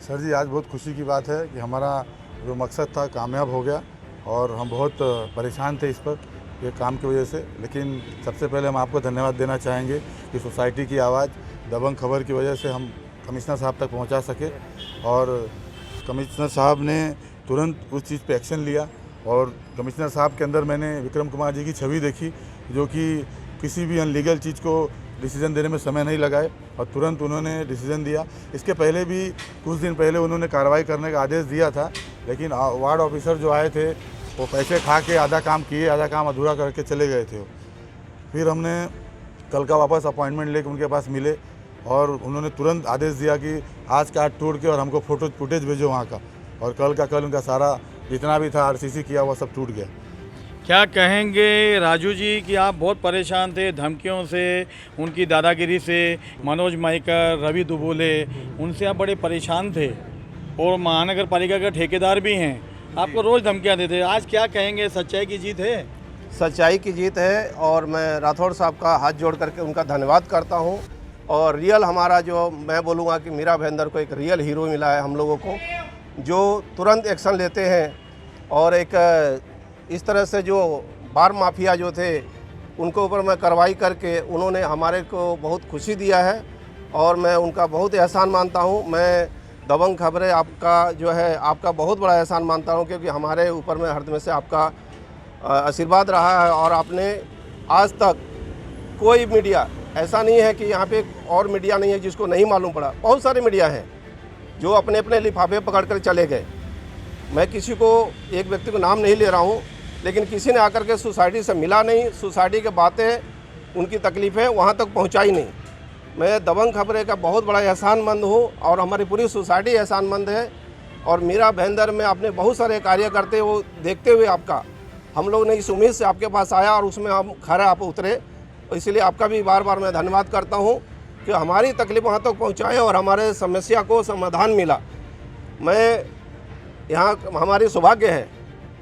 Sir जी, आज बहुत खुशी की बात है कि हमारा जो मकसद था कामयाब हो गया और हम बहुत परेशान थे इस पर ये काम की वजह से। लेकिन सबसे पहले हम आपको धन्यवाद देना चाहेंगे कि सोसाइटी की आवाज़ दबंग खबर की वजह से हम कमिश्नर साहब तक पहुंचा सके और कमिश्नर साहब ने तुरंत उस चीज़ पे एक्शन लिया। और कमिश्नर साहब के अंदर मैंने विक्रम कुमार जी की छवि देखी, जो कि किसी भी अनलीगल चीज़ को डिसीजन देने में समय नहीं लगाए और तुरंत उन्होंने डिसीजन दिया। इसके पहले भी कुछ दिन पहले उन्होंने कार्रवाई करने का आदेश दिया था, लेकिन वार्ड ऑफिसर जो आए थे वो पैसे खा के आधा काम किए, आधा काम अधूरा करके चले गए थे। फिर हमने कल का वापस अपॉइंटमेंट लेके उनके पास मिले और उन्होंने तुरंत आदेश दिया कि आज का हाथ टूट के और हमको फुटेज भेजो वहाँ का। और कल का कल उनका सारा जितना भी था RCC किया वो सब टूट गया। क्या कहेंगे राजू जी कि आप बहुत परेशान थे धमकियों से, उनकी दादागिरी से, मनोज माइकर, रवि दुबोले, उनसे आप बड़े परेशान थे और महानगर पालिका के ठेकेदार भी हैं, आपको रोज़ धमकियाँ देते। आज क्या कहेंगे, सच्चाई की जीत है? सच्चाई की जीत है और मैं राठौड़ साहब का हाथ जोड़ करके उनका धन्यवाद करता हूं। और रियल हमारा जो मैं बोलूँगा कि मीरा भाईंदर को एक रियल हीरो मिला है हम लोगों को, जो तुरंत एक्शन लेते हैं। और एक इस तरह से जो बार माफिया जो थे उनके ऊपर मैं कार्रवाई करके उन्होंने हमारे को बहुत खुशी दिया है और मैं उनका बहुत एहसान मानता हूं। मैं दबंग खबरें आपका जो है आपका बहुत बड़ा एहसान मानता हूं, क्योंकि हमारे ऊपर में हर में से आपका आशीर्वाद रहा है। और आपने आज तक कोई मीडिया ऐसा नहीं है कि यहाँ पे और मीडिया नहीं है जिसको नहीं मालूम पड़ा। बहुत सारे मीडिया हैं जो अपने अपने लिफाफे पकड़ कर चले गए। मैं किसी को, एक व्यक्ति को नाम नहीं ले रहा हूँ, लेकिन किसी ने आकर के सोसाइटी से मिला नहीं, सोसाइटी की बातें, उनकी तकलीफ़ें वहाँ तक पहुँचाई नहीं। मैं दबंग खबरें का बहुत बड़ा एहसानमंद हूँ और हमारी पूरी सोसाइटी एहसानमंद है। और मीरा भाईंदर में आपने बहुत सारे कार्य करते हो देखते हुए आपका हम लोग ने इस उम्मीद से आपके पास आया और उसमें हम खरे आप उतरे। इसलिए आपका भी बार बार मैं धन्यवाद करता हूँ कि हमारी तकलीफ वहाँ तक पहुँचाए और हमारे समस्या को समाधान मिला। मैं यहाँ हमारी सौभाग्य है,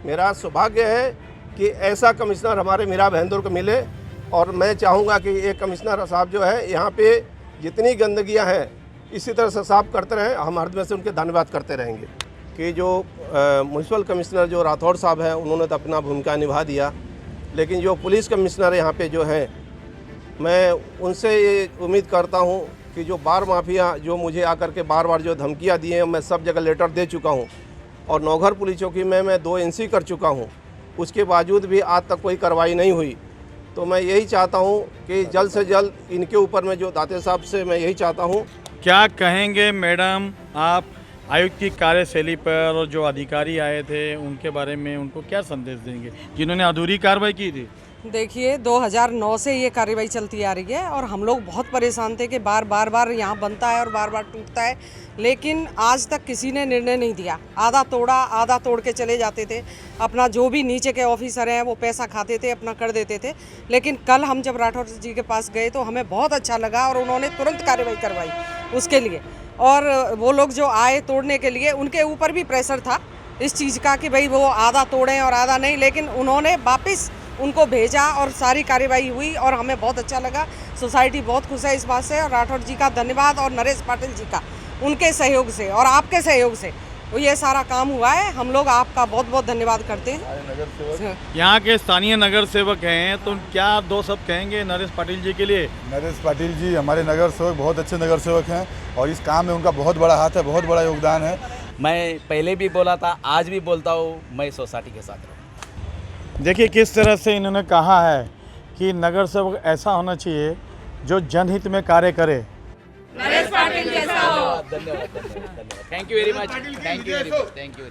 मेरा सौभाग्य है कि ऐसा कमिश्नर हमारे मीरा भाईंदर को मिले। और मैं चाहूँगा कि ये कमिश्नर साहब जो है यहाँ पे जितनी गंदगियाँ हैं इसी तरह से साफ करते रहें। हम हर में से उनके धन्यवाद करते रहेंगे कि जो म्यूनसिपल कमिश्नर जो राठौड़ साहब हैं उन्होंने तो अपना भूमिका निभा दिया, लेकिन जो पुलिस कमिश्नर यहाँ पे जो हैं, मैं उनसे ये उम्मीद करता हूँ कि जो बार माफिया जो मुझे आकर के बार बार जो धमकियाँ दी हैं, मैं सब जगह लेटर दे चुका हूँ और नौघर पुलिस चौकी में मैं 2 NC कर चुका हूँ, उसके बावजूद भी आज तक कोई कार्रवाई नहीं हुई। तो मैं यही चाहता हूँ कि जल्द से जल्द इनके ऊपर में जो दाते साहब से मैं यही चाहता हूँ। क्या कहेंगे मैडम आप आयुक्त की कार्यशैली पर और जो अधिकारी आए थे उनके बारे में, उनको क्या संदेश देंगे जिन्होंने अधूरी कार्रवाई की थी? देखिए 2009 से ये कार्रवाई चलती आ रही है और हम लोग बहुत परेशान थे कि बार यहाँ बनता है और बार बार टूटता है, लेकिन आज तक किसी ने निर्णय नहीं दिया। आधा तोड़ा, आधा तोड़ के चले जाते थे। अपना जो भी नीचे के ऑफिसर हैं वो पैसा खाते थे, अपना कर देते थे। लेकिन कल हम जब राठौड़ जी के पास गए तो हमें बहुत अच्छा लगा और उन्होंने तुरंत कार्रवाई करवाई उसके लिए। और वो लोग जो आए तोड़ने के लिए, उनके ऊपर भी प्रेशर था इस चीज़ का कि भाई वो आधा तोड़ें और आधा नहीं, लेकिन उन्होंने वापस उनको भेजा और सारी कार्रवाई हुई और हमें बहुत अच्छा लगा। सोसाइटी बहुत खुश है इस बात से और राठौड़ जी का धन्यवाद और नरेश पाटिल जी का, उनके सहयोग से और आपके सहयोग से ये सारा काम हुआ है। हम लोग आपका बहुत बहुत धन्यवाद करते हैं। यहाँ के स्थानीय नगर सेवक हैं, तो क्या आप 2 शब्द कहेंगे नरेश पाटिल जी के लिए? नरेश पाटिल जी हमारे नगर सेवक बहुत अच्छे नगर सेवक हैं और इस काम में उनका बहुत बड़ा हाथ है, बहुत बड़ा योगदान है। मैं पहले भी बोला था, आज भी बोलता हूँ, मैं सोसाइटी के साथ रहूँ। देखिए किस तरह से इन्होंने कहा है कि नगर सेवक ऐसा होना चाहिए जो जनहित में कार्य करे। नरेश पाटिल जैसा हो। धन्यवाद, thank you very much, thank you very much, thank you.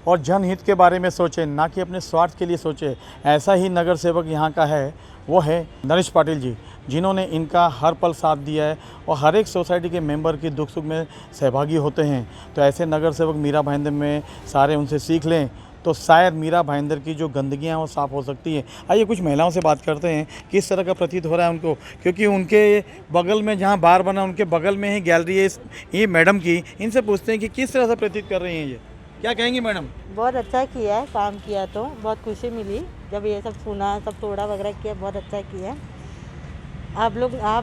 और जनहित के बारे में सोचे, ना कि अपने स्वार्थ के लिए सोचे। ऐसा ही नगर सेवक यहाँ का है, वो है नरेश पाटिल जी, जिन्होंने इनका हर पल साथ दिया है और हर एक सोसाइटी के मेंबर की दुख सुख में सहभागी होते हैं। तो ऐसे नगर सेवक मीरा भाईंदर में सारे उनसे सीख लें तो शायद मीरा भाईंदर की जो गंदगियाँ हैं वो साफ़ हो सकती है। आइए कुछ महिलाओं से बात करते हैं, किस तरह का प्रतीत हो रहा है उनको, क्योंकि उनके बगल में जहाँ बार बना उनके बगल में ही गैलरी है ये मैडम की। इनसे पूछते हैं कि किस तरह से प्रतीत कर रही हैं ये, क्या कहेंगी मैडम? बहुत अच्छा किया है, काम किया तो बहुत खुशी मिली जब ये सब सुना, सब तोड़ा वगैरह किया, बहुत अच्छा किया। आप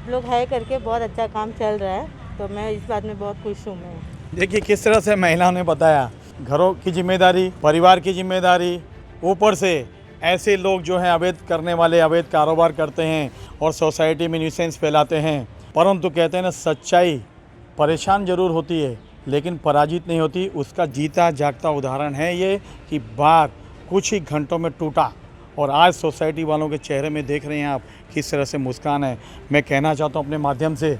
लोग है करके बहुत अच्छा काम चल रहा है, तो मैं इस बात में बहुत खुश हूँ। मैं देखिए किस तरह से महिलाओं ने बताया, घरों की जिम्मेदारी, परिवार की जिम्मेदारी, ऊपर से ऐसे लोग जो हैं अवैध करने वाले अवैध कारोबार करते हैं और सोसाइटी में न्यूसेंस फैलाते हैं। परंतु कहते हैं ना, सच्चाई परेशान ज़रूर होती है लेकिन पराजित नहीं होती। उसका जीता जागता उदाहरण है ये कि बार कुछ ही घंटों में टूटा और आज सोसाइटी वालों के चेहरे में देख रहे हैं आप किस तरह से मुस्कान है। मैं कहना चाहता हूँ अपने माध्यम से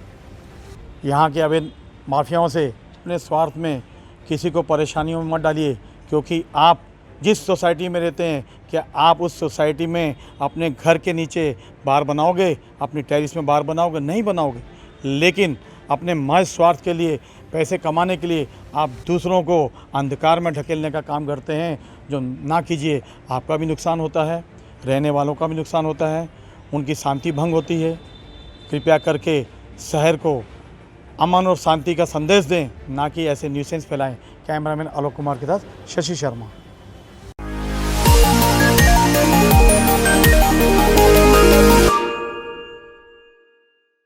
यहाँ के अवैध माफियाओं से, अपने स्वार्थ में किसी को परेशानियों में मत डालिए, क्योंकि आप जिस सोसाइटी में रहते हैं, क्या आप उस सोसाइटी में अपने घर के नीचे बार बनाओगे, अपनी टेरिस में बार बनाओगे? नहीं बनाओगे। लेकिन अपने महज स्वार्थ के लिए, पैसे कमाने के लिए आप दूसरों को अंधकार में ढकेलने का काम करते हैं, जो ना कीजिए। आपका भी नुकसान होता है, रहने वालों का भी नुकसान होता है, उनकी शांति भंग होती है। कृपया करके शहर को अमन और शांति का संदेश दें, ना कि ऐसे न्यूसेंस फैलाएं। कैमरामैन आलोक कुमार के साथ शशि शर्मा।